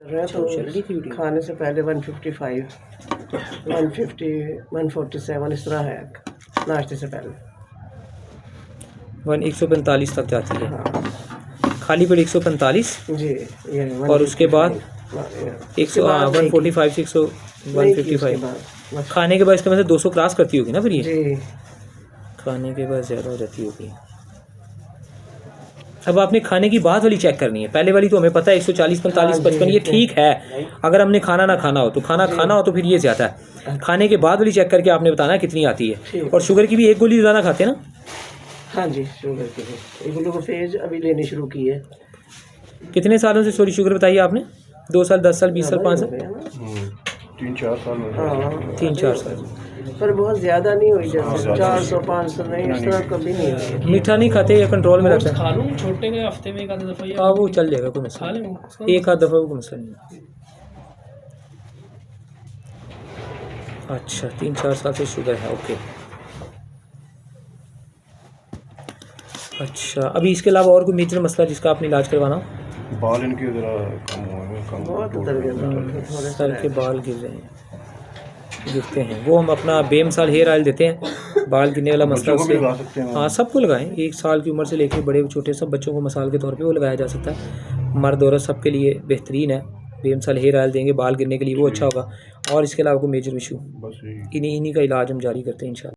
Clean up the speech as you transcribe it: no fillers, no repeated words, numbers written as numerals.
तो खाने से पहले 155, 150, 147 इस तरह है नाश्ते से पहले। 145 तक जाती है। हाँ खाली पेट 145 जी, ये और उसके बाद 145 600 155 खाने के बाद इसके मतलब 200 क्रॉस करती होगी ना फिर ये जी। खाने के बाद ज़्यादा हो जाती होगी। अब आपने खाने की बाद वाली चेक करनी है, पहले वाली तो हमें पता है 140 45 55 ये ठीक है। अगर हमने खाना ना खाना हो तो खाना हो तो फिर ये ज़्यादा है। खाने के बाद वाली चेक करके आपने बताना है कितनी आती है। और शुगर की भी एक गोली रोज़ाना खाते हैं ना? हाँ जी, शुगर की भी ग्लूकोफेज अभी लेनी शुरू की है। कितने सालों से सॉरी शुगर बताइए आपने? 2 साल 10 साल 20 साल 5 साल 3-4 साल। हाँ 3-4 साल पर बहुत ज़्यादा नहीं हुई, जैसे 400 500 नहीं, इस तरह कभी नहीं हुई। मीठा नहीं खाते या कंट्रोल में रखते हैं? खा लूँ छोटे के हफ्ते में एक आधा दफ़ा। हाँ वो चल जाएगा, कोई मसला नहीं, एक आध दफ़ा वो कोई मसला नहीं। अच्छा 3-4 साल से शुगर है, ओके। अच्छा अभी इसके अलावा और कोई मेजर मसला जिसका आपने इलाज करवाना हो? बाल इनके ज़रा कम हुए हैं, कम सर के बाल गिर रहे हैं, गिरते हैं, वो हम अपना बेमिसाल हेयर ऑयल देते हैं बाल गिरने वाला मसला उससे। हाँ सबको लगाएं, 1 साल की उम्र से लेकर बड़े छोटे सब बच्चों को मसाल के तौर पे वो लगाया जा सकता है। मर्द औरत सब के लिए बेहतरीन है। बेमिसाल हेयर ऑयल देंगे बाल गिरने के लिए, वो अच्छा होगा। और इसके अलावा कोई मेजर इशू इन्हीं का इलाज हम जारी करते हैं इंशाल्लाह।